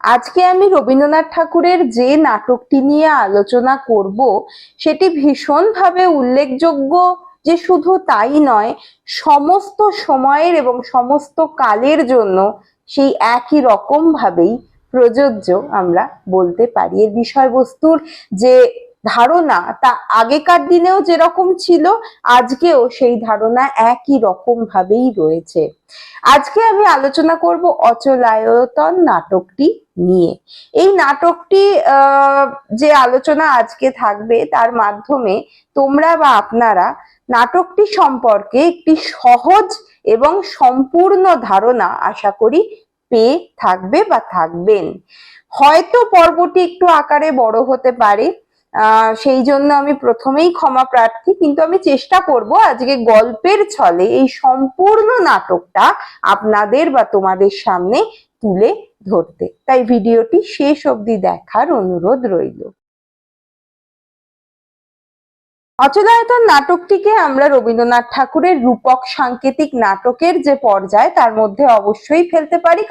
আজকে আমি রবীন্দ্রনাথ ঠাকুরের যে নাটকটি নিয়ে আলোচনা করব সেটি ভীষণভাবে উল্লেখযোগ্য, যে শুধু তাই নয়, সমস্ত সময়ের এবং সমস্ত কালের জন্য সেই একই রকম ভাবেই প্রযোজ্য আমরা বলতে পারি। এর বিষয়বস্তুর যে ধারণা তা আগেকার দিনেও যেরকম ছিল, আজকেও সেই ধারণা একই রকম ভাবেই রয়েছে। আজকে আমি আলোচনা করব অচলায়তন নাটকটি নিয়ে। এই নাটকটি যে আলোচনা আজকে থাকবে তার মাধ্যমে তোমরা বা আপনারা নাটকটি সম্পর্কে একটি সহজ এবং সম্পূর্ণ ধারণা আশা করি পেয়ে থাকবে বা থাকবেন। হয়তো পর্বটি একটু আকারে বড় হতে পারে, সেই জন্য আমি প্রথমেই ক্ষমা প্রার্থী, কিন্তু আমি চেষ্টা করব আজকে গল্পের ছলে এই সম্পূর্ণ নাটকটা আপনাদের বা তোমাদের সামনে তুলে ধরতে। তাই ভিডিওটি শেষ অবধি দেখার অনুরোধ রইল। অচলায়তন নাটকটিকে আমরা রবীন্দ্রনাথ ঠাকুরের রূপক সাংকেতিক নাটকের যে পর্যায় তার মধ্যে অবশ্যই ফেলতে পারি,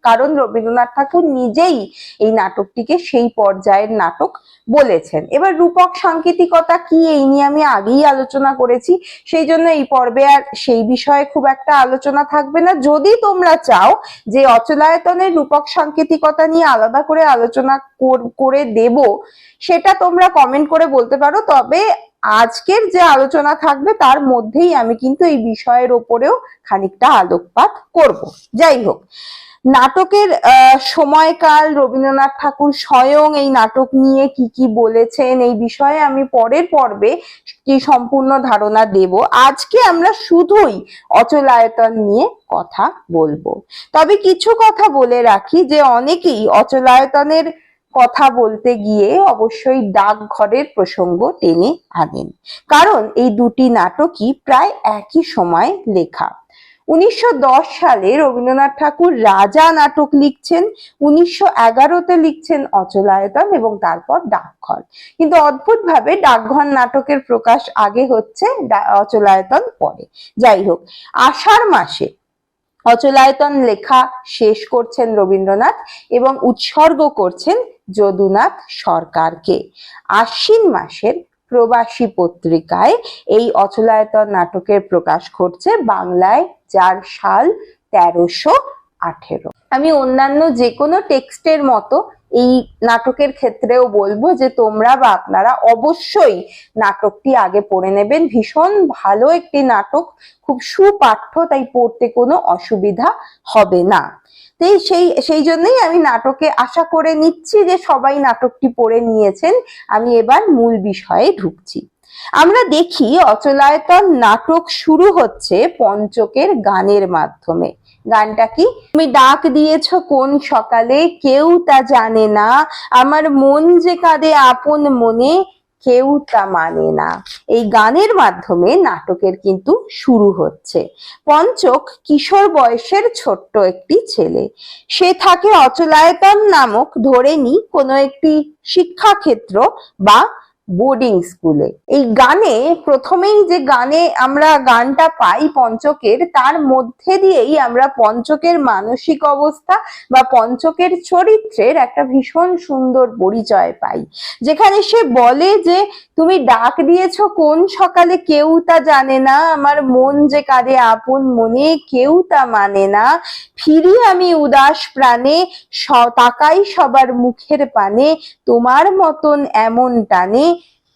কারণ রবীন্দ্রনাথ ঠাকুর নিজেই এই নাটকটিকে সেই পর্যায়ের নাটক বলেছেন। এবার রূপক সাংকেতিকতা কি এই নিয়ে আমি আগেই আলোচনা করেছি, সেই জন্য এই পর্বে আর সেই বিষয়ে খুব একটা আলোচনা থাকবে না। যদি তোমরা চাও যে অচলায়তনের রূপক সাংকেতিকতা নিয়ে আলাদা করে আলোচনা করে দেব, সেটা তোমরা কমেন্ট করে বলতে পারো। তবে আজকের যে আলোচনা থাকবে তার মধ্যেই আমি কিন্তু এই বিষয়ের ওপরেও খানিকটা আলোকপাত করব। যাই হোক, নাটকের সময়কাল, রবীন্দ্রনাথ ঠাকুর স্বয়ং এই নাটক নিয়ে কি কি বলেছেন, এই বিষয়ে আমি পরের পর্বে কি সম্পূর্ণ ধারণা দেব। আজকে আমরা শুধুই অচলায়তন নিয়ে কথা বলবো। তবে কিছু কথা বলে রাখি যে অনেকেই অচলায়তনের কথা বলতে গিয়ে অবশ্যই ডাকঘরের প্রসঙ্গ টেনে আনেন, কারণ এই দুটি নাটকই প্রায় একই সময় লেখা। 1910 সালে রবীন্দ্রনাথ ঠাকুর রাজা নাটক লিখছেন, 1911তে লিখছেন অচলায়তন এবং তারপর ডাকঘর। কিন্তু অদ্ভুতভাবে ডাকঘর নাটকের প্রকাশ আগে হচ্ছে, অচলায়তন পরে। যাই হোক, আষাঢ় মাসে অচলায়তন লেখা শেষ করছেন রবীন্দ্রনাথ এবং উৎসর্গ করছেন যদুনাথ সরকারকে। আশ্বিন মাসের প্রবাসী পত্রিকায় এই অচলায়তন নাটকের প্রকাশ ঘটছে, বাংলায় যার সাল 1318। আমি অন্যান্য যে কোনো টেক্সটের মতো এই নাটকের ক্ষেত্রেও বলবো যে তোমরা বা আপনারা অবশ্যই নাটকটি আগে পড়ে নেবেন। ভীষণ ভালো একটি নাটক, খুব সুপাঠ্য, তাই পড়তে কোনো অসুবিধা হবে না। সেই জন্যই আমি নাটকে আশা করে নিচ্ছি যে সবাই নাটকটি পড়ে নিয়েছেন। আমি এবার মূল বিষয়ে ঢুকছি। আমরা দেখি অচলায়তন নাটক শুরু হচ্ছে পঞ্চকের গানের মাধ্যমে। গানটা কি? তুমি ডাক দিয়েছ কোন সকালে, কেউ তা জানে না, আমার মন যে কাঁদে আপন মনে, কেউ তা মানে না। এই গানের মাধ্যমে নাটকের কিন্তু শুরু হচ্ছে। পঞ্চক কিশোর বয়সের ছোট্ট একটি ছেলে, সে থাকে অচলায়তন নামক ধরে নি কোনো একটি শিক্ষাক্ষেত্র বা বোর্ডিং স্কুলে। এই গানে প্রথমেই যে আমরা গানটা পাই পঞ্চকের, তার মধ্যে দিয়েই আমরা পঞ্চকের মানসিক অবস্থা বা পঞ্চকের চরিত্রের একটা ভীষণ সুন্দর পরিচয় পাই, যেখানে সে বলে যে তুমি ডাক দিয়েছ কোন সকালে, কেউ তা জানে না, আমার মন যে কাঁদে আপন মনে, কেউ তা মানে না, ফিরি আমি উদাস প্রাণে, তাকাই সবার মুখের পানে, তোমার মতন এমন টানে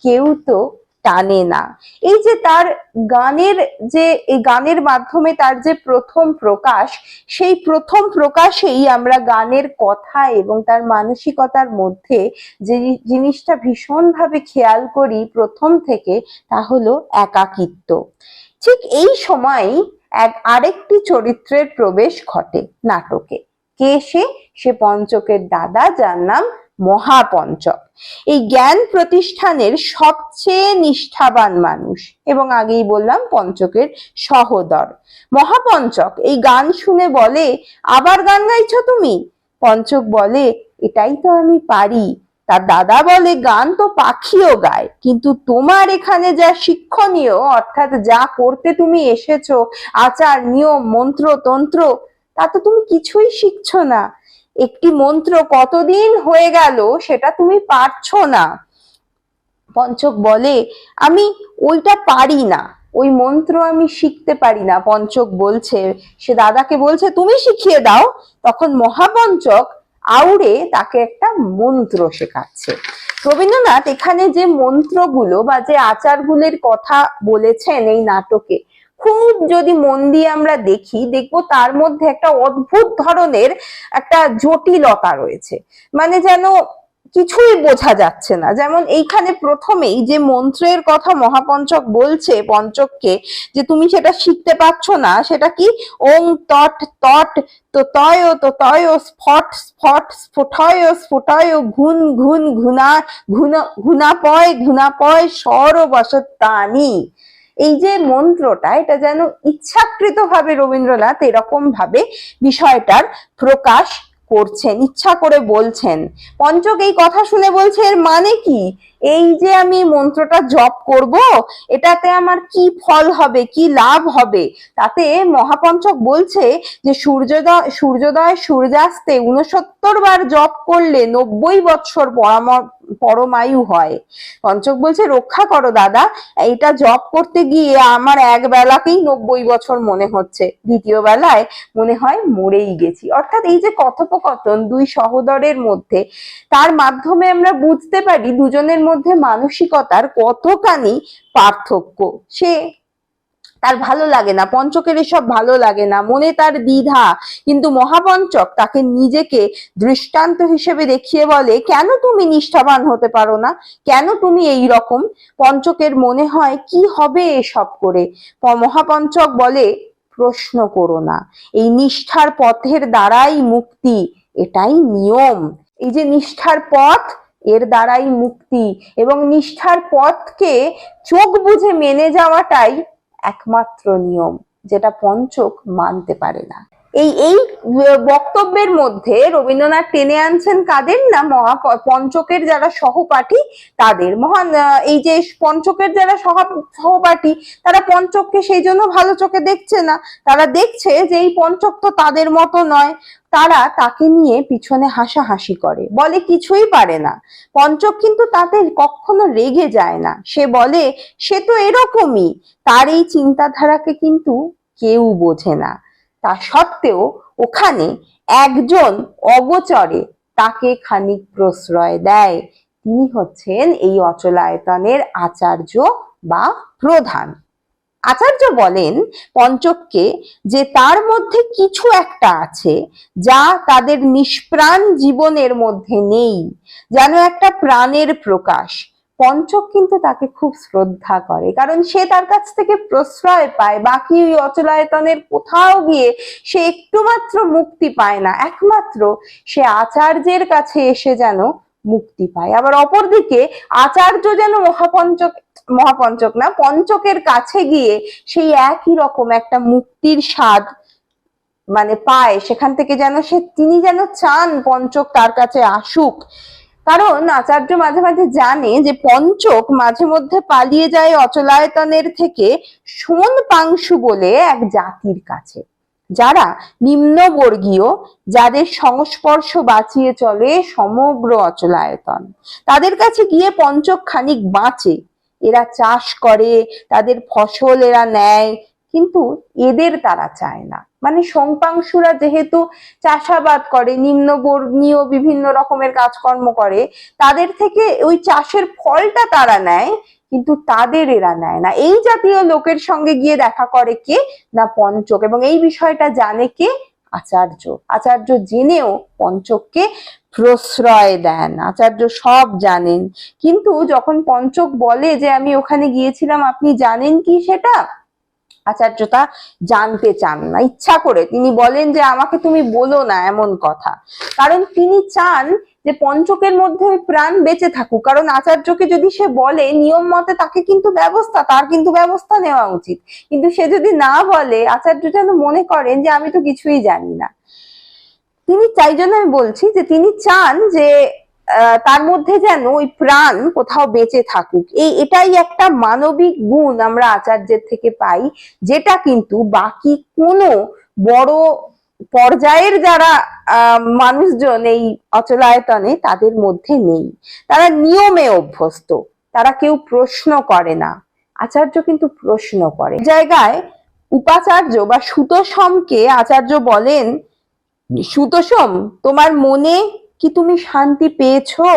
কেউ তো টানে না। এই যে তার এই গানের মাধ্যমে তার যে প্রথম প্রকাশ, সেই প্রথম প্রকাশেই আমরা গানের কথা এবং তার মানসিকতার মধ্যে যে জিনিসটা ভীষণভাবে খেয়াল করি প্রথম থেকে, তা হলো একাকিত্ব। ঠিক এই সময় আরেকটি চরিত্রের প্রবেশ ঘটে নাটকে। কে সে পঞ্চকের দাদা, যার নাম মহাপঞ্চক। এই জ্ঞান প্রতিষ্ঠানের সবচেয়ে নিষ্ঠাবান মানুষ এবং আগেই বললাম পঞ্চকের সহোদর। মহাপঞ্চক এই গান শুনে বলে, আবার গান গাইছো তুমি? পঞ্চক বলে, এটাই তো আমি পারি। তার দাদা বলে, গান তো পাখিও গায়, কিন্তু তোমার এখানে যা শিক্ষণীয়, অর্থাৎ যা করতে তুমি এসেছো, আচার নিয়ম মন্ত্র তন্ত্র, তা তো তুমি কিছুই শিখছো না। একটি মন্ত্র কতদিন হয়ে গেল সেটা তুমি পারছো না। পঞ্চক বলে আমি ওইটা পারি না, ওই মন্ত্র আমি শিখতে পারি না। পঞ্চক বলছে, সে দাদাকে বলছে তুমি শিখিয়ে দাও। তখন মহাপঞ্চক আউড়ে তাকে একটা মন্ত্র শেখাচ্ছে। রবীন্দ্রনাথ এখানে যে মন্ত্রগুলো বা যে আচারগুলোর কথা বলেছেন এই নাটকে, খুব যদি মন দিয়ে আমরা দেখবো তার মধ্যে একটা অদ্ভুত ধরনের একটা জটিলতা রয়েছে, মানে যেন কিছুই বোঝা যাচ্ছে না। যেমন এইখানে প্রথমেই যে মন্ত্রের কথা মহাপঞ্চক বলছে পঞ্চককে যে তুমি সেটা শিখতে পারছো না, সেটা কি ওং তট তট তো তয় স্ফট স্ফট স্ফুটয় স্ফুটয় ঘুন ঘুন ঘুনা ঘুনাপয় স্বর বসতানি। এই যে মন্ত্রটা, এটা যেন ইচ্ছাকৃতভাবে রবীন্দ্রনাথ এরকম ভাবে বিষয়টার প্রকাশ করছেন, ইচ্ছা করে বলছেন। পঞ্চক এই কথা শুনে বলছে এর মানে কি, এই যে আমি মন্ত্রটা জপ করব এটাতে আমার কি ফল হবে, কি লাভ হবে? তাতে মহাপঞ্চক বলছে যে সূর্যোদয় সূর্যাস্তে 69 বার জপ করলে 90 বৎসর পরমায়ু হয়। পঞ্চক বলছে রক্ষা করো দাদা, এইটা জপ করতে গিয়ে আমার এক বেলাকেই 90 বছর মনে হচ্ছে, দ্বিতীয় বেলায় মনে হয় মরেই গেছি। অর্থাৎ এই যে কথোপকথন দুই সহোদরের মধ্যে, তার মাধ্যমে আমরা বুঝতে পারি দুজনের মধ্যে মানসিকতার কতখানি পার্থক্য। সে তার ভালো লাগে না, পঞ্চকের এসব ভালো লাগে না, মনে তার দ্বিধা, কিন্তু মহাপঞ্চক তাকে নিজেকে দৃষ্টান্ত হিসেবে দেখিয়ে বলে কেন তুমি নিষ্ঠাবান হতে পারো না, কেন তুমি এই রকম? পঞ্চকের মনে হয় কি হবে এসব করে। মহাপঞ্চক বলে প্রশ্ন করো না, এই নিষ্ঠার পথের দ্বারাই মুক্তি, এটাই নিয়ম। এই যে নিষ্ঠার পথ, এর দ্বারাই মুক্তি, এবং নিষ্ঠার পথকে চোখ বুঝে মেনে যাওয়াটাই একমাত্র নিয়ম, যেটা পঞ্চক মানতে পারে না। এই বক্তব্যের মধ্যে রবীন্দ্রনাথ টেনে আনছেন কাদের না, পঞ্চকের যারা সহপাঠী তাদের। এই যে পঞ্চকের যারা সহপাঠী তারা পঞ্চককে সেই জন্য ভালো চোখে দেখছে না, তারা দেখছে যে এই পঞ্চক তো তাদের মতো নয়, তারা তাকে নিয়ে পিছনে হাসাহাসি করে, বলে কিছুই পারে না। পঞ্চক কিন্তু তাতে কখনো রেগে যায় না, সে বলে সে তো এরকমই, তার এই চিন্তাধারাকে কিন্তু কেউ বোঝে না। তা সত্ত্বেও ওখানে একজন অগোচরে তাকে খানিক প্রশ্রয় দেয়, তিনি হচ্ছেন এই অচলায়তনের আচার্য বা প্রধান। আচার্য বলেন পঞ্চককে যে তার মধ্যে কিছু একটা আছে যা তাদের নিষ্প্রাণ জীবনের মধ্যে নেই, যেন একটা প্রাণের প্রকাশ। পঞ্চক কিন্তু তাকে খুব শ্রদ্ধা করে, কারণ সে তার কাছ থেকে প্রশ্রয় পায়। বাকি ওই অচলায়তনের কোথাও গিয়ে সে একটু মাত্র মুক্তি পায় না, একমাত্র সে আচার্যের কাছে এসে যেন মুক্তি পায়। আবার অপরদিকে আচার্য যেন মহাপঞ্চক না, পঞ্চকের কাছে গিয়ে সেই একই রকম একটা মুক্তির স্বাদ মানে পায়, সেখান থেকে যেন তিনি যেন চান পঞ্চক তার কাছে আসুক। কারণ আচার্য মাঝে মাঝে জানে যে পঞ্চক মাঝে মধ্যে পালিয়ে যায় অচলায়তনের থেকে সোন পাংশু বলে এক জাতির কাছে, যারা নিম্নবর্গীয়, যাদের সংস্পর্শ বাঁচিয়ে চলে সমগ্র অচলায়তন। তাদের কাছে গিয়ে পঞ্চক খানিক বাঁচে, এরা চাষ করে, তাদের ফসল এরা নেয়, কিন্তু এদের তারা চায় না। মানে সোংপাংশুরা যেহেতু চাষাবাদ করে, নিম্নবর্ণীয় বিভিন্ন রকমের কাজকর্ম করে, তাদের থেকে ওই চাষের ফলটা তারা নেয়, কিন্তু তাদের এরা নেয় না। এই জাতীয় লোকের সঙ্গে গিয়ে দেখা করে কে না পঞ্চক, এবং এই বিষয়টা জানে কে? আচার্য। আচার্য জেনেও পঞ্চককে প্রশ্রয় দেন, আচার্য সব জানেন। কিন্তু যখন পঞ্চক বলে যে আমি ওখানে গিয়েছিলাম, আপনি জানেন কি সেটা, আচার্য তা জানতে চান না। ইচ্ছা করে তিনি বলেন যে আমাকে তুমি বলো না এমন কথা, কারণ তিনি চান যে পঞ্চকের মধ্যে প্রাণ বেঁচে থাকুক। কারণ আচার্যকে যদি সে বলে নিয়ম মতে তাকে কিন্তু তার কিন্তু ব্যবস্থা নেওয়া উচিত, কিন্তু সে যদি না বলে আচার্য যেন মনে করেন যে আমি তো কিছুই জানি না। তিনি তাই জন্য আমি বলছি যে তিনি চান যে তার মধ্যে যেন ওই প্রাণ কোথাও বেঁচে থাকুক। এটাই একটা মানবিক গুণ আমরা আচার্যের থেকে পাই, যেটা কিন্তু বাকি কোনো বড় পর্যায়ের যারা মানুষজন এই অচলায়তনে তাদের মধ্যে নেই। তারা নিয়মে অভ্যস্ত, তারা কেউ প্রশ্ন করে না। আচার্য কিন্তু প্রশ্ন করে। জায়গায় উপাচার্য বা সুতোসমকে আচার্য বলেন, সুতোসম, তোমার মনে কি তুমি শান্তি পেয়েছো?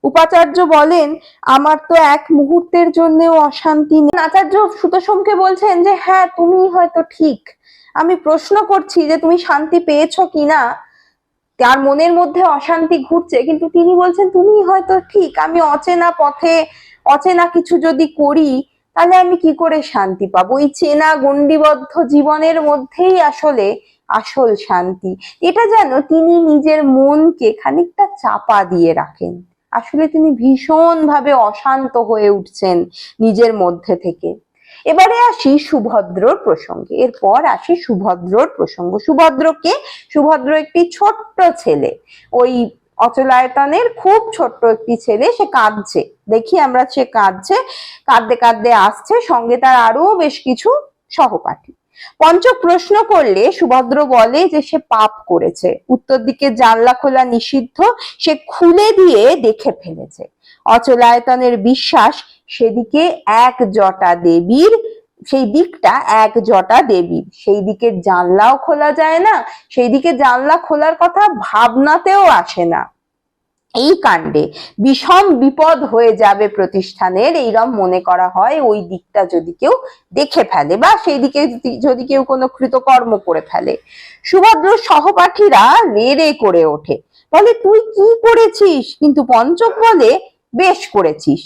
উপাচার্য বলেন, আমার তো এক মুহূর্তের জন্যও অশান্তি নেই। আচার্য সুতোসমকে বলছেন যে হ্যাঁ, তুমি হয়তো ঠিক, আমি প্রশ্ন করছি যে তুমি শান্তি পেয়েছো কিনা, তার মনের মধ্যে অশান্তি ঘুরছে, কিন্তু তিনি বলছেন তুমি হয়তো ঠিক, আমি অচেনা পথে অচেনা কিছু যদি করি তাহলে আমি কি করে শান্তি পাবো? এই চেনা গণ্ডিবদ্ধ জীবনের মধ্যেই আসলে আসল শান্তি। এটা যেন তিনি নিজের মনকে খানিকটা চাপা দিয়ে রাখেন। আসলে তিনি ভীষণ ভাবে অশান্ত হয়ে উঠছেন নিজের মধ্যে থেকে। এবারে আসি সুভদ্রর প্রসঙ্গে। এরপর আসি সুভদ্রর প্রসঙ্গ। সুভদ্র একটি ছোট্ট ছেলে, ওই অচলায়তনের খুব ছোট্ট একটি ছেলে। সে কাঁদছে, দেখি আমরা সে কাঁদছে, কাঁদতে কাঁদতে আসছে, সঙ্গে তার আরো বেশ কিছু সহপাঠী। পঞ্চক প্রশ্ন করলে সুভদ্র বলে যে সে পাপ করেছে, উত্তর দিকে জানলা খোলা নিষিদ্ধ, সে খুলে দিয়ে দেখে ফেলেছে। অচলায়তনের বিশ্বাস সেদিকে এক জটা দেবীর, সেই দিকটা এক জটা দেবীর, সেই দিকে জানলাও খোলা যায় না, সেই দিকে জানলা খোলার কথা ভাবনাতেও আসে না। এই কাণ্ডে বিষম বিপদ হয়ে যাবে প্রতিষ্ঠানের, এইরকম মনে করা হয় ওই দিকটা যদি কেউ দেখে ফেলে বা সেই দিকে যদি কেউ কোনো কৃতকর্ম করে ফেলে। সুভদ্র সহপাঠীরা রে রে করে ওঠে, বলে তুই কি করেছিস? কিন্তু পঞ্চক বলে বেশ করেছিস,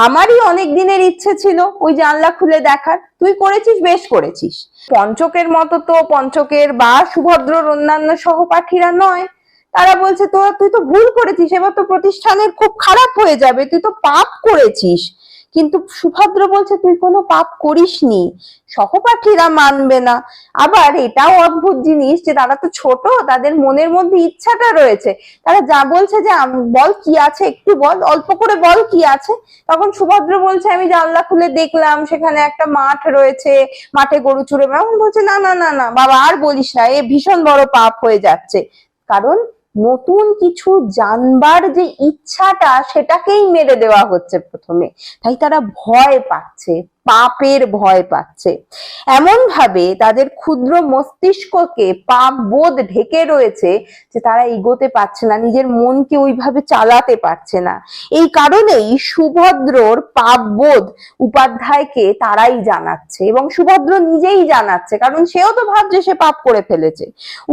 আমারই অনেক দিনের ইচ্ছে ছিল ওই জানলা খুলে দেখার, তুই করেছিস, বেশ করেছিস। পঞ্চকের মতো তো পঞ্চকের বা সুভদ্রর অন্যান্য সহপাঠীরা নয়, তারা বলছে তুই তো ভুল করেছিস, এবার তো প্রতিষ্ঠানের খুব খারাপ হয়ে যাবে, তুই তো পাপ করেছিস। কিন্তু সুভদ্র বলছে তুই কোনো পাপ করিসনি। সহপাঠীরা মানবে না। আবার এটাও অদ্ভুত জিনিস যে তারা তো ছোট, তাদের মনের মধ্যে ইচ্ছাটা রয়েছে, তারা যা বলছে যে বল কি আছে, একটু বল, অল্প করে বল কি আছে। তখন সুভদ্র বলছে আমি জানলা খুলে দেখলাম সেখানে একটা মাঠ রয়েছে, মাঠে গরু চুরে। এমন বলছে না না না না বাবা, আর বলিস না, এ ভীষণ বড় পাপ হয়ে যাচ্ছে। কারণ নতুন কিছু জানবার যে ইচ্ছাটা সেটাকেই মেরে দেওয়া হচ্ছে প্রথমে, তাই তারা ভয় পাচ্ছে, পাপের ভয় পাচ্ছে। এমন ভাবে তাদের ক্ষুদ্র মস্তিষ্ককে পাপ বোধ ঢেকে রয়েছে যে তারা এগোতে পারছে না, নিজের মনকে ওইভাবে চালাতে পারছে না। এই কারণেই সুভদ্রর পাপ বোধ উপাধ্যায়কে তারাই জানাচ্ছে এবং সুভদ্র নিজেই জানাচ্ছে, কারণ সেও তো ভাবছে সে পাপ করে ফেলেছে।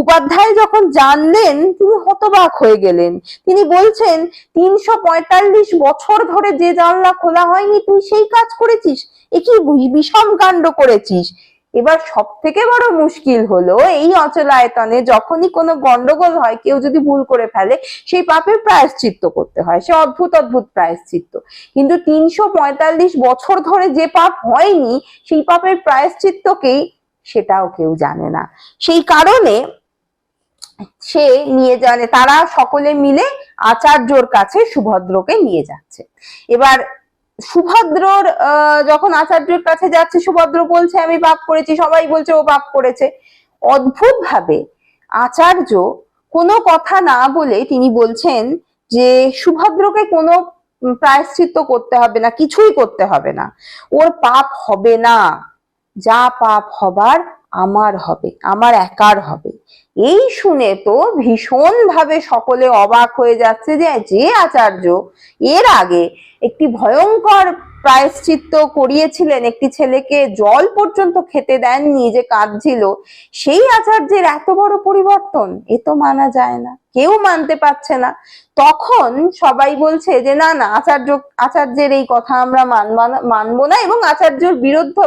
উপাধ্যায় যখন জানলেন তিনি হতবাক হয়ে গেলেন। তিনি বলছেন 345 বছর ধরে যে জানলা খোলা হয়নি তুই সেই কাজ করেছিস, এ কি বিষম কাণ্ড করেছিস। এবার সব থেকে বড় মুশকিল হলো এই অচলায়তনে যখনই কোনো গন্ডগোল হয়, কেউ যদি ভুল করে ফেলে, সেই পাপের প্রায়শ্চিত্ত করতে হয়, সে অদ্ভুত অদ্ভুত প্রায়শ্চিত্ত। কিন্তু 345 বছর ধরে যে পাপ হয়নি সেই পাপের প্রায়শ্চিত্তকেই সেটাও কেউ জানে না। সেই কারণে সে নিয়ে জানে, তারা সকলে মিলে আচার্যর কাছে সুভদ্রকে নিয়ে যাচ্ছে। এবার সুভদ্রর যখন আচার্যের কাছে যাচ্ছে, সুভদ্র বলছে আমি পাপ করেছি, সবাই বলছে ও পাপ করেছে। অদ্ভুত ভাবে আচার্য কোনো কথা না বলে তিনি বলছেন যে সুভদ্রকে কোনো প্রায়শ্চিত্ত করতে হবে না, কিছুই করতে হবে না, ওর পাপ হবে না, যা পাপ হবার আমার হবে, আমার একার হবে। এই শুনে তো ভীষণ ভাবে সকলে অবাক হয়ে যাচ্ছে যে আচার্য এর আগে একটি ভয়ঙ্কর প্রায়শ্চিত্ত করিয়েছিলেন, একটি ছেলেকে জল পর্যন্ত খেতে দেননি যে কাঁদছিল, সেই আচার্যের এত বড় পরিবর্তন, এ তো মানা যায় না, কেউ মানতে পারছে না। তখন সবাই বলছে যে না না, আচার্যের এই কথা আমরা মানবো না, এবং আচার্যের বিরুদ্ধ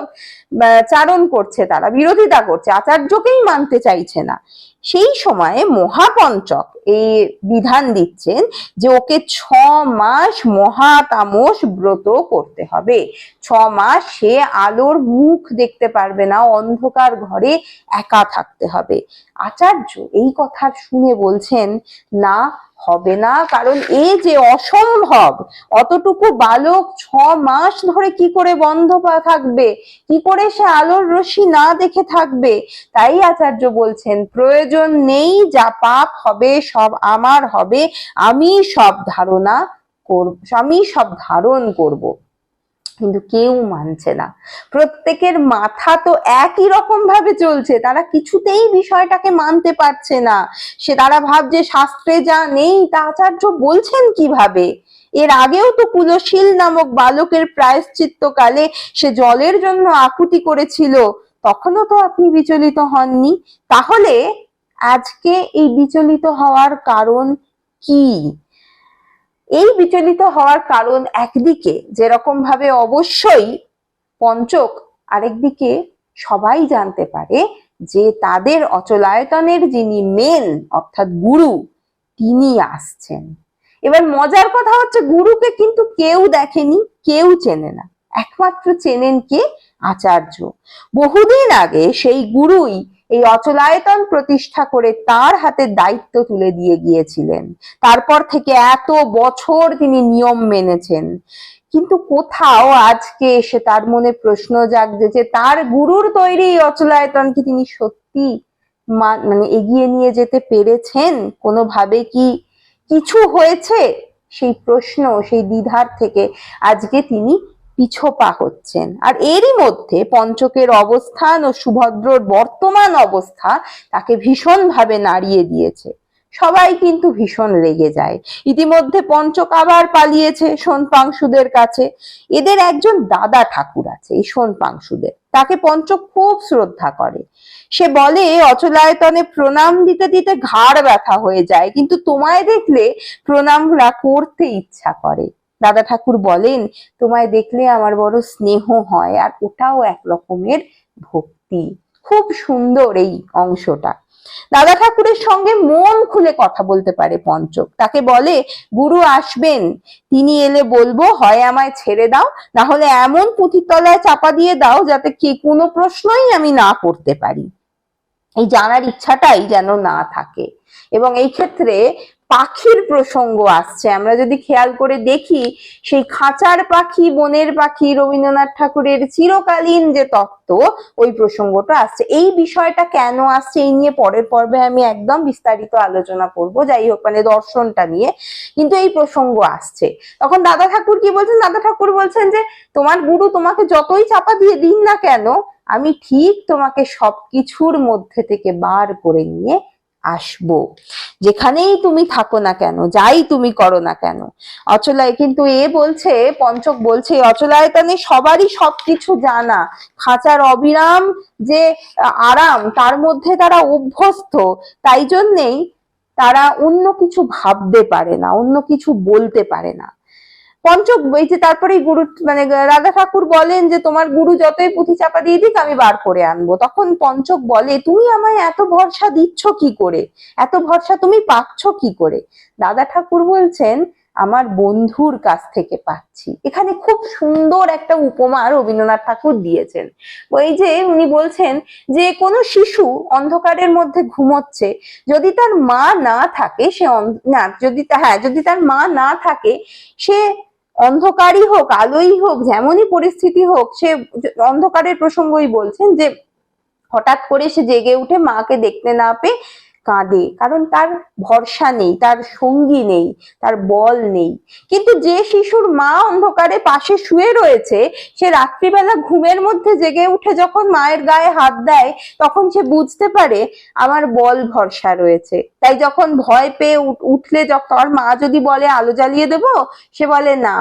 চারণ করছে, তারা বিরোধিতা করছে, আচার্যকেই মানতে চাইছে না। সেই সময়ে মহাপঞ্চক এই বিধান দিচ্ছেন যে ওকে 6 মাস মহাতামস ব্রত করতে হবে। 6 মাস সে আলোর মুখ দেখতে পারবে না, অন্ধকার ঘরে একা থাকতে হবে। আচার্য এই কথা শুনে বলছেন না, হবে না, কারণ এ যে অসম্ভব। অতটুকু বালক 6 মাস ধরে কি করে বন্ধ থাকবে, কি করে সে আলোর রশ্মি না দেখে থাকবে? তাই আচার্য বলছেন প্রয়োজন নেই, যা পাপ হবে সব আমার হবে, আমি সব ধারণ করব। কিন্তু কেউ মানছে না, প্রত্যেকের মাথা তো একই রকম ভাবে চলছে, তারা কিছুতেই বিষয়টাকে মানতে পারছে না। তারা ভাবছে শাস্ত্রে যা নেই তা আচার্য বলছেন কিভাবে। এর আগেও তো কুলশীল নামক বালকের প্রায়শ্চিত্তকালে সে জলের জন্য আকুতি করেছিল, তখনও তো আপনি বিচলিত হননি। তাহলে আজকে এই বিচলিত হওয়ার কারণ কি? এই বিচলিত হওয়ার কারণ একদিকে যেরকম ভাবে অবশ্যই পঞ্চক, আরেকদিকে সবাই জানতে পারে যে তাদের অচলায়তনের যিনি মেন অর্থাৎ গুরু, তিনি আসছেন। এবার মজার কথা হচ্ছে গুরুকে কিন্তু কেউ দেখেনি, কেউ চেনে না, একমাত্র চেনেন কে? আচার্য। বহুদিন আগে সেই গুরুই এই অচলায়তন প্রতিষ্ঠা করে তার হাতে দায়িত্ব তুলে দিয়ে গিয়েছিলেন। তারপর থেকে এত বছর তিনি নিয়ম মেনেছেন, কিন্তু কোথাও আজকে এসে তার মনে প্রশ্ন জাগছে যে তার গুরুর তৈরি অচলায়তন কি তিনি সত্যি মানে এগিয়ে নিয়ে যেতে পেরেছেন? কোনোভাবে কি কিছু হয়েছে? সেই প্রশ্ন, সেই দ্বিধার থেকে আজকে তিনি পিছপা হচ্ছেন। আর এরই মধ্যে পঞ্চকের অবস্থান ও সুভদ্রর বর্তমান অবস্থা তাকে ভীষণভাবে নাড়িয়ে দিয়েছে। সবাই কিন্তু ভীষণ রেগে যায়। ইতিমধ্যে পঞ্চক আবার পালিয়েছে সোনপাংশুদের কাছে। এদের একজন দাদা ঠাকুর আছে এই সোনপাংশুদের, তাকে পঞ্চক খুব শ্রদ্ধা করে। সে বলে অচলায়তনে প্রণাম দিতে দিতে ঘাড় ব্যথা হয়ে যায়, কিন্তু তোমায় দেখলে প্রণামরা করতে ইচ্ছা করে। দাদা ঠাকুর বলেন তোমায় দেখলে আমার বড় স্নেহ হয়, আর ওটাও এক রকমের ভক্তি। খুব সুন্দর এই অংশটা। দাদা ঠাকুরের সঙ্গে মন খুলে কথা বলতে পারে পঞ্চক। তাকে বলে গুরু আসবেন, তিনি এলে বলবো হয় আমায় ছেড়ে দাও, না হলে এমন পুঁথির তলায় চাপা দিয়ে দাও যাতে কোনো প্রশ্নই আমি না করতে পারি। এই জানার ইচ্ছাটাই যেন না থাকে। এবং এই ক্ষেত্রে পাখির প্রসঙ্গ আসছে। আমরা যদি খেয়াল করে দেখি, সেই খাঁচার পাখি বনের পাখি রবীন্দ্রনাথ ঠাকুরের চিরকালীন যে তত্ত্ব, ওই প্রসঙ্গটা আসছে। এই বিষয়টা কেন আসছে এই নিয়ে পরের পর্বে আমি একদম বিস্তারিত আলোচনা করব, যাই হোক মানে দর্শনটা নিয়ে, কিন্তু এই প্রসঙ্গ আসছে। তখন দাদা ঠাকুর কি বলছেন? দাদা ঠাকুর বলছেন যে তোমার গুরু তোমাকে যতই চাপা দিয়ে দিন না কেন, আমি ঠিক তোমাকে সবকিছুর মধ্যে থেকে বার করে নিয়ে আসবো, যেখানেই তুমি থাকো না কেন, যাই তুমি করো না কেন। অচলায় কিন্তু বলছে, পঞ্চক বলছে অচলায়তনে সবারই সবকিছু জানা, খাঁচার অবিরাম যে আরাম তার মধ্যে তারা অভ্যস্ত, তাই জন্যেই তারা অন্য কিছু ভাবতে পারে না, অন্য কিছু বলতে পারে না। পঞ্চক বইছে তারপরে গুরু মানে রাধা ঠাকুর বলেন যে তোমার গুরু যতই পুঁথি চাপা দিয়ে দিক আমি বার করে আনবো। তখন পঞ্চক বলে তুমি আমায় এত ভরসা দিচ্ছ কি করে, এত ভরসা তুমি পাচ্ছ কি করে? দাদা ঠাকুর বলছেন আমার বন্ধুর কাছ থেকে পাচ্ছি। এখানে খুব সুন্দর একটা উপমা রবীন্দ্রনাথ ঠাকুর দিয়েছেন। ওই যে উনি বলছেন যে কোনো শিশু অন্ধকারের মধ্যে ঘুমোচ্ছে, যদি তার মা না থাকে সে যদি তার মা না থাকে, সে অন্ধকারই হোক আলোই হোক যেমনই পরিস্থিতি হোক, সে অন্ধকারের প্রসঙ্গই বলছেন যে হঠাৎ করে সে জেগে উঠে মাকে দেখতে না পেয়ে কাঁদে, কারণ তার ভরসা নেই, তার সঙ্গী নেই, তার বল নেই। কিন্তু যে শিশুর মা অন্ধকারে পাশে শুয়ে রয়েছে, সে রাত্রিবেলা ঘুমের মধ্যে জেগে উঠে যখন মায়ের গায়ে হাত দেয়, তখন সে বুঝতে পারে আমার বল ভরসা রয়েছে। তাই যখন ভয় পেয়ে উঠলে, যখন মা যদি বলে আলো জ্বালিয়ে দেবো, সে বলে না,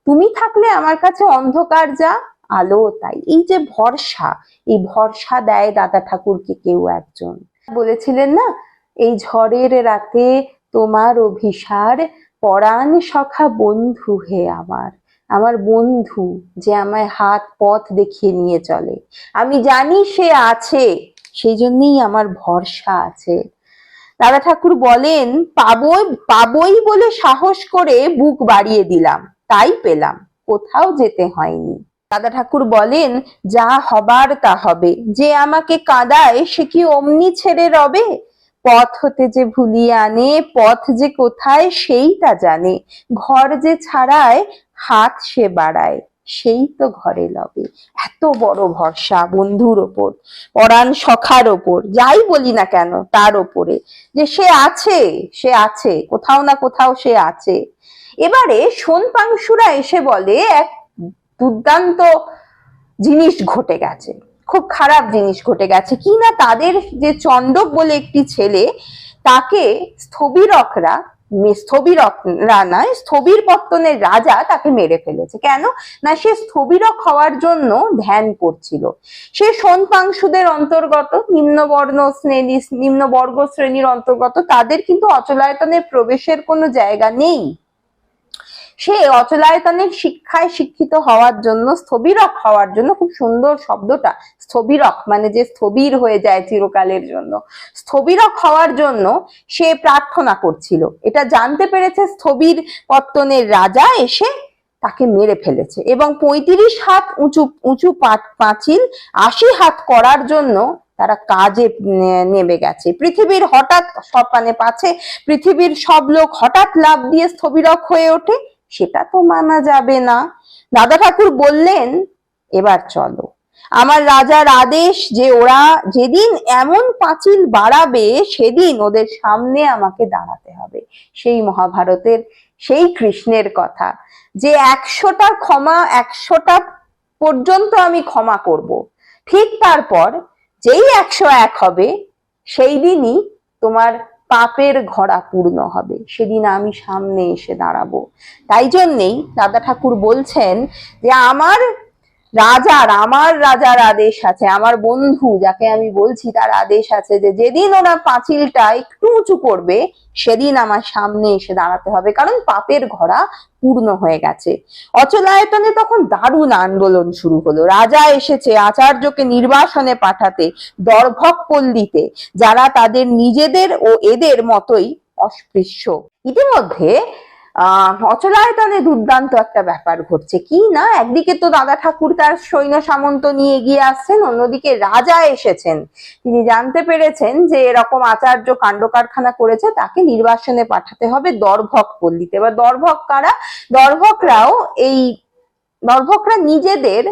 তুমি থাকলে আমার কাছে অন্ধকার যা, আলো তাই। এই যে ভরসা, এই ভরসা দেয় দাদা ঠাকুরকে কেউ একজন। বলেছিলেন না, এই ঝড়ের রাতে তোমার অভিসার, পরাণ সখা বন্ধু হে আমার, আমার বন্ধু যে আমায় হাত পথ দেখিয়ে নিয়ে চলে, আমি জানি সে আছে, সেই জন্যই আমার ভরসা আছে। দাদা ঠাকুর বলেন পাবই বলে সাহস করে বুক বাড়িয়ে দিলাম, তাই পেলাম, কোথাও যেতে হয়নি। দাদা ঠাকুর বলেন যা হবার তা হবে, যে আমাকে কাঁদায় সে কি অমনি ছেড়ে রবে? পথ হতে যে ভুলিয়ে আনে, পথ যে কোথায় সেই তা জানে, ঘর যে ছাড়ায় হাত সে বাড়ায়, সেই তো ঘরে লবে। এত বড় ভরসা বন্ধুর ওপর, পরাণ সখার ওপর, যাই বলি না কেন তার ওপরে, যে সে আছে, সে আছে কোথাও না কোথাও, সে আছে। এবারে সোনপাংশুরা এসে বলে এক দুর্দান্ত জিনিস ঘটে গেছে, খুব খারাপ জিনিস ঘটে গেছে। কি না, তাদের যে চণ্ডক বলে একটি ছেলে, তাকে স্থবিরকরা, স্থবিরকরা নয়, স্থবির পত্তনের রাজা তাকে মেরে ফেলেছে। কেন না, সে স্থবিরক হওয়ার জন্য ধ্যান করছিল। সে সোনপাংশুদের অন্তর্গত, নিম্নবর্গ শ্রেণীর অন্তর্গত, তাদের কিন্তু অচলায়তনে প্রবেশের কোনো জায়গা নেই। সে অচলায়তনের শিক্ষায় শিক্ষিত হওয়ার জন্য, স্থবিরক হওয়ার জন্য, খুব সুন্দর শব্দটা, স্থবিরক মানে যে স্থবির হয়ে যায় চিরকালের জন্য, স্থবিরক হওয়ার জন্য সে প্রার্থনা করছিল। এটা জানতে পেরেছে স্থবির পত্তনের রাজা, এসে তাকে মেরে ফেলেছে এবং 35 হাত উঁচু পাঁচিল 80 হাত করার জন্য তারা কাজে নেমে গেছে। পৃথিবীর হঠাৎ সব পাছে পৃথিবীর সব লোক হঠাৎ লাফ দিয়ে স্থবিরক হয়ে ওঠে, সেটা তো মানা যাবে না। দাদা ঠাকুর বললেন, এবার চলো, আমার রাজার আদেশ যে ওরা যেদিন এমন পাঁচিল বাড়াবে সেদিন ওদের সামনে আমাকে দাঁড়াতে হবে। সেই মহাভারতের সেই কৃষ্ণের কথা, যে 100টা ক্ষমা, 100টা পর্যন্ত আমি ক্ষমা করব, ঠিক তারপর যেই 101 হবে সেই দিনই তোমার পাপের ঘোড়া পূর্ণ হবে, সেদিন আমি সামনে এসে দাঁড়াবো। তাই জন্যেই দাদা ঠাকুর বলছেন যে আমার রাজার আদেশ আছে, আমার বন্ধু যাকে আমি বলছি তার আদেশ আছে যে যেদিন ওরা পাঁচিলটা একটু উঁচু করবে সেদিন আমার সামনে এসে দাঁড়াতে হবে, কারণ পাপের ঘোড়া পূর্ণ হয়ে গেছে। অচলায়তনে তখন দারুণ আন্দোলন শুরু হলো। রাজা এসেছে আচার্যকে নির্বাসনে পাঠাতে, দর্ভক পল্লীতে, যারা তাদের নিজেদের ও এদের মতোই অস্পৃশ্য। ইতিমধ্যে অচলায়তনে দুর্দান্ত একটা ব্যাপার ঘটছে। কি না, একদিকে তো দাদা ঠাকুর তার সৈন্য সামন্ত নিয়ে এগিয়ে আসছেন, অন্যদিকে রাজা এসেছেন। তিনি জানতে পেরেছেন যে এরকম আচার্য কাণ্ড কারখানা করেছে, তাকে নির্বাসনে পাঠাতে হবে দর্ভক পল্লীতে। এবার দর্ভক কারা? দর্ভকরা নিজেদের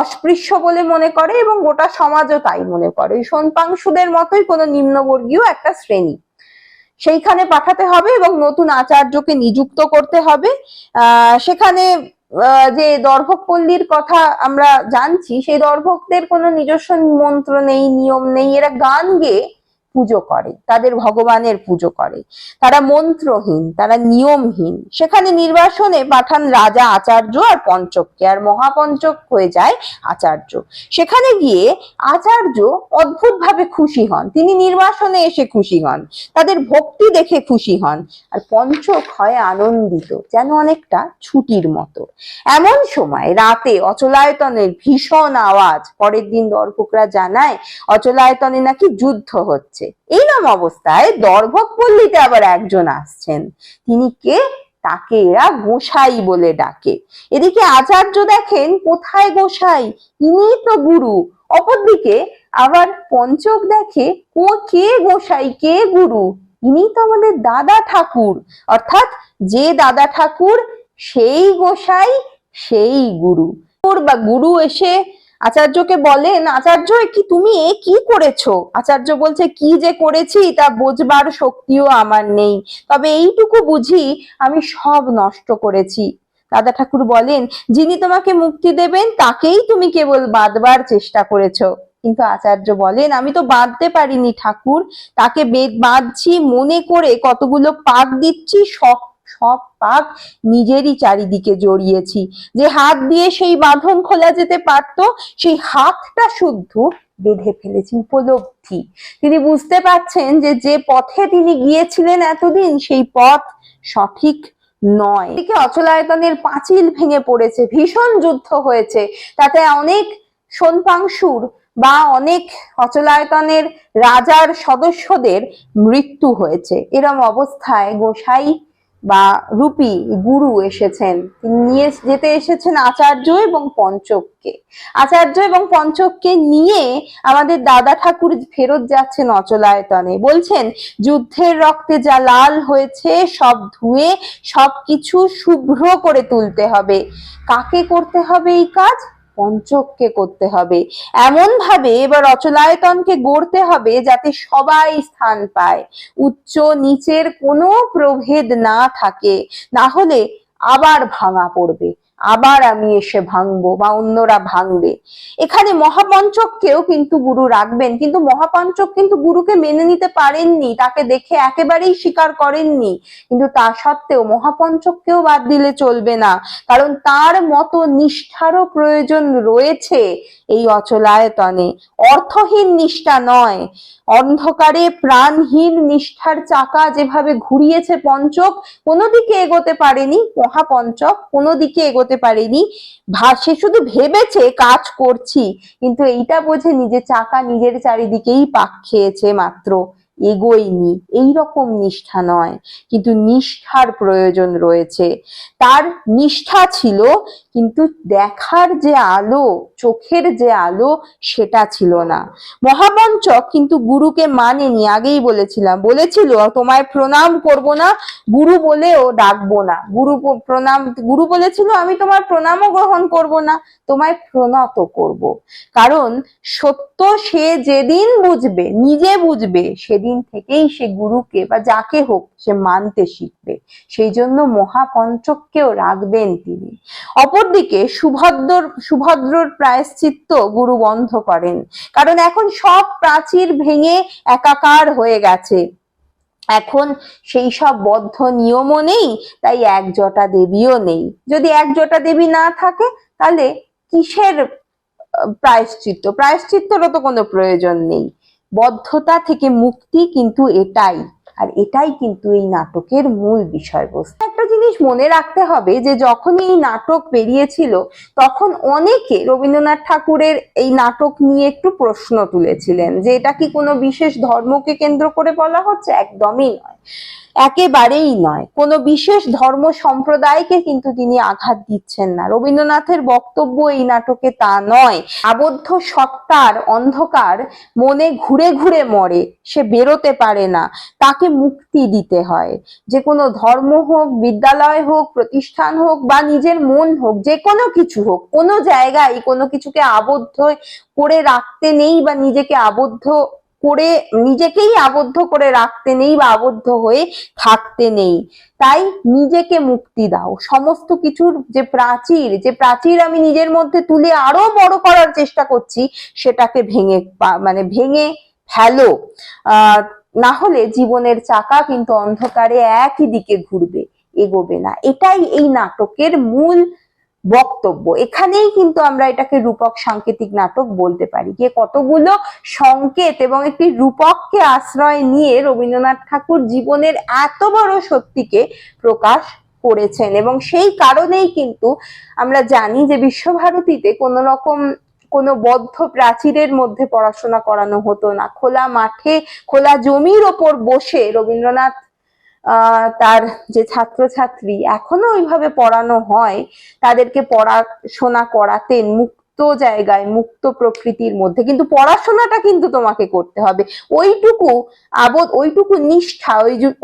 অস্পৃশ্য বলে মনে করে এবং গোটা সমাজও তাই মনে করে। সোনপাংশুদের মতোই কোনো নিম্নবর্গীয় একটা শ্রেণী, সেইখানে পাঠাতে হবে এবং নতুন আচার্যকে নিযুক্ত করতে হবে। সেখানে যে দর্ভক পল্লীর কথা আমরা জানছি, সেই দর্ভকদের কোনো নিজস্ব মন্ত্র নেই, নিয়ম নেই, এরা গান গেয়ে পুজো করে, তাদের ভগবানের পুজো করে, তারা মন্ত্রহীন, তারা নিয়মহীন। সেখানে নির্বাসনে পাঠান রাজা আচার্য আর পঞ্চককে, আর মহাপঞ্চক হয়ে যায় আচার্য। সেখানে গিয়ে আচার্য অদ্ভুত ভাবে খুশি হন, তিনি নির্বাসনে এসে খুশি হন, তাদের ভক্তি দেখে খুশি হন, আর পঞ্চক হয় আনন্দিত, যেন অনেকটা ছুটির মতো। এমন সময় রাতে অচলায়তনের ভীষণ আওয়াজ, পরের দিন দর্ভকরা জানায় অচলায়তনে নাকি যুদ্ধ হচ্ছে। এইরকম অবস্থায় দর্ভক পল্লীতে আবার একজন আসছেন। তিনি কে? তাকে এরা গোসাই বলে ডাকে। এদিকে আচার্য দেখেন কোথায় গোসাই, ইনি তো গুরু। অপরদিকে আবার পঞ্চক দেখে কে গোসাই, কে গুরু, ইনি তো আমাদের দাদা ঠাকুর। অর্থাৎ যে দাদা ঠাকুর সেই গোসাই, সেই গুরু। বা গুরু এসে আচার্যকে বলেন, আচার্য তুমি কি করেছো? আচার্য বলছে, কি যে করেছি তা বোঝবার শক্তিও আমার নেই, তবে এইটুকু বুঝি আমি সব নষ্ট করেছি। দাদা ঠাকুর বলেন, যিনি তোমাকে মুক্তি দেবেন তাকেই তুমি কেবল বাঁধবার চেষ্টা করেছো। কিন্তু আচার্য বলেন, আমি তো বাঁধতে পারিনি ঠাকুর, তাকে বাঁধছি মনে করে কতগুলো পাক দিচ্ছি, সব পাক নিজেরই চারিদিকে জড়িয়েছি। যে হাত দিয়ে সেই বাঁধন খোলা যেতে পারত, সেই হাতটা শুদ্ধ বেঁধে ফেলেছি। উপলব্ধি, তিনি বুঝতে পারছেন যে যে পথে তিনি গিয়েছিলেন এতদিন, সেই পথ সঠিক নয়। এদিকে অচলায়তনের পাঁচিল ভেঙে পড়েছে, ভীষণ যুদ্ধ হয়েছে, তাতে অনেক সোনপাংশুর বা অনেক অচলায়তনের রাজার সদস্যদের মৃত্যু হয়েছে। এরম অবস্থায় গোসাই বা রূপী গুরু এসেছেন, তিনি নিয়ে যেতে এসেছেন আচার্য এবং পঞ্চককে। আচার্য এবং পঞ্চককে নিয়ে আমাদের দাদা ঠাকুর ফেরত যাচ্ছেন অচলায়তনে, বলছেন যুদ্ধের রক্তে যা লাল হয়েছে সব ধুয়ে সবকিছু শুভ্র করে তুলতে হবে। কাকে করতে হবে এই কাজ? পঞ্চককে করতে হবে। এমন ভাবে এবার অচলায়তনকে গড়তে হবে যাতে সবাই স্থান পায়, উচ্চ নিচের কোনো প্রভেদ না থাকে, না হলে আবার ভাঙা পড়বে, আবার আমি এসে ভাঙবো বা অন্যরা ভাঙবে। এখানে মহাপঞ্চককেও কিন্তু গুরু রাখবেন, কিন্তু মহাপঞ্চক কিন্তু গুরুকে মেনে নিতে পারেননি, তাকে দেখে একেবারেই স্বীকার করেননি। কিন্তু তা সত্ত্বেও মহাপঞ্চককেও বাদ দিলে চলবে না, কারণ তার মতো নিষ্ঠারও প্রয়োজন রয়েছে এই অচলায়তনে। অর্থহীন নিষ্ঠা নয়, অন্ধকারে প্রাণহীন নিষ্ঠার চাকা যেভাবে ঘুরিয়েছে পঞ্চক, কোনো দিকে এগোতে পারেনি, মহাপঞ্চক কোনো দিকে এগোতে পারেনি। সে শুধু ভেবেছে কাজ করছি, কিন্তু এইটা বোঝেনি যে চাকা নিজের চারিদিকেই পাক খেয়েছে মাত্র, এগোয়নি। এইরকম নিষ্ঠা নয়, কিন্তু নিষ্ঠার প্রয়োজন রয়েছে। তার নিষ্ঠা ছিল, কিন্তু দেখার যে আলো, চোখের যে আলো, সেটা ছিল না। মহাপঞ্চক কিন্তু গুরুকে মানেনি, আগেই বলেছিল তোমায় প্রণাম করব না, গুরু বলেও ডাকবো না। গুরু বলেছিল আমি তোমার প্রণামও গ্রহণ করব না, তোমায় প্রণত করব। কারণ সত্য সে যেদিন বুঝবে, নিজে বুঝবে, সেদিন থেকেই সে গুরুকে বা যাকে হোক সে মানতে শিখবে। সেই জন্য মহাপঞ্চককেও রাখবেন তিনি। অপরদিকে সুভদ্রর প্রায়শ্চিত্ত গুরু বন্ধ করেন, কারণ এখন সব প্রাচীর ভেঙে একাকার হয়ে গেছে। এখন সেই সব বদ্ধ নিয়মও নেই, তাই একজটা দেবীও নেই। যদি একজটা দেবী না থাকে তাহলে কিসের প্রায়শ্চিত্তরও তো কোনো প্রয়োজন নেই। বদ্ধতা থেকে মুক্তি কিন্তু এটাই, আর এটাই কিন্তু এই নাটকের মূল বিষয়বস্তু। একটা জিনিস মনে রাখতে হবে যে যখন এই নাটক বেরিয়েছিল তখন অনেকে রবীন্দ্রনাথ ঠাকুরের এই নাটক নিয়ে একটু প্রশ্ন তুলেছিলেন যে এটা কি কোনো বিশেষ ধর্মকে কেন্দ্র করে বলা হচ্ছে? একদমই নয়, একেবারেই নয়। কোনো বিশেষ ধর্ম সম্প্রদায়কে কিন্তু তিনি আঘাত দিচ্ছেন না। রবীন্দ্রনাথের বক্তব্য এই নাটকে তা নয়। আবদ্ধ সত্তার অন্ধকার মনে ঘুরে ঘুরে মরে, সে বেরোতে পারে না, তাকে মুক্তি দিতে হয়। যে কোনো ধর্ম হোক, বিদ্যালয় হোক, প্রতিষ্ঠান হোক, বা নিজের মন হোক, যে কোনো কিছু হোক, কোনো জায়গায় কোনো কিছুকে আবদ্ধ করে রাখতে নেই, বা নিজেকেই আবদ্ধ করে রাখতে নেই, বা আবদ্ধ হয়ে থাকতে নেই। তাই নিজেকে মুক্তি দাও। সমস্ত কিছুর যে প্রাচীর আমি নিজের মধ্যে তুলে আরো বড় করার চেষ্টা করছি, সেটাকে ভেঙে ফেলো। না হলে জীবনের চাকা কিন্তু অন্ধকারে একই দিকে ঘুরবে, এগোবে না। এটাই এই নাটকের মূল বক্তব্য। এখানেই কিন্তু আমরা এটাকে রূপক সাংকেতিক নাটক বলতে পারি। যে কতগুলো সংকেত এবং একটি রূপককে আশ্রয় নিয়ে রবীন্দ্রনাথ ঠাকুর জীবনের এত বড় সত্যিকে প্রকাশ করেছেন। এবং সেই কারণেই কিন্তু আমরা জানি যে বিশ্বভারতীতে কোনো বদ্ধ প্রাচীরের মধ্যে পড়াশোনা করানো হতো না। খোলা মাঠে, খোলা জমির ওপর বসে রবীন্দ্রনাথ তার যে ছাত্রছাত্রী এখনো ওইভাবে পড়ানো হয়, তাদেরকে পড়াশোনা করাতেন মুক্ত জায়গায়, মুক্ত প্রকৃতির মধ্যে। কিন্তু পড়াশোনাটা কিন্তু তোমাকে করতে হবে, ওইটুকু নিষ্ঠা,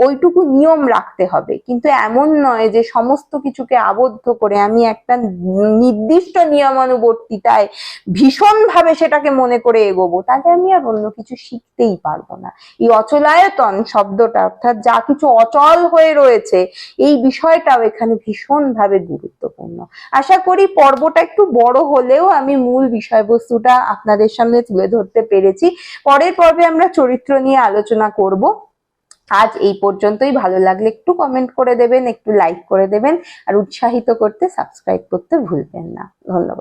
ওইটুকু নিয়ম রাখতে হবে। কিন্তু এমন নয় যে সমস্ত কিছুকে আবদ্ধ করে আমি একটা নির্দিষ্ট নিয়মানুবর্তিতায় ভীষণভাবে সেটাকে মনে করে এগোবো, তাহলে আমি আর অন্য কিছু শিখতেই পারবো না। এই অচলায়তন শব্দটা, অর্থাৎ যা কিছু অচল হয়ে রয়েছে, এই বিষয়টাও এখানে ভীষণভাবে গুরুত্বপূর্ণ। আশা করি পর্বটা একটু বড় হলেও আমি মূল বিষয়বস্তুটা আপনাদের সামনে তুলে ধরতে পেরেছি। পরের পর্বে আমরা চরিত্র নিয়ে আলোচনা করব। আজ এই পর্যন্তই। ভালো লাগলে একটু কমেন্ট করে দেবেন, একটু লাইক করে দেবেন, আর উৎসাহিত করতে সাবস্ক্রাইব করতে ভুলবেন না। ধন্যবাদ।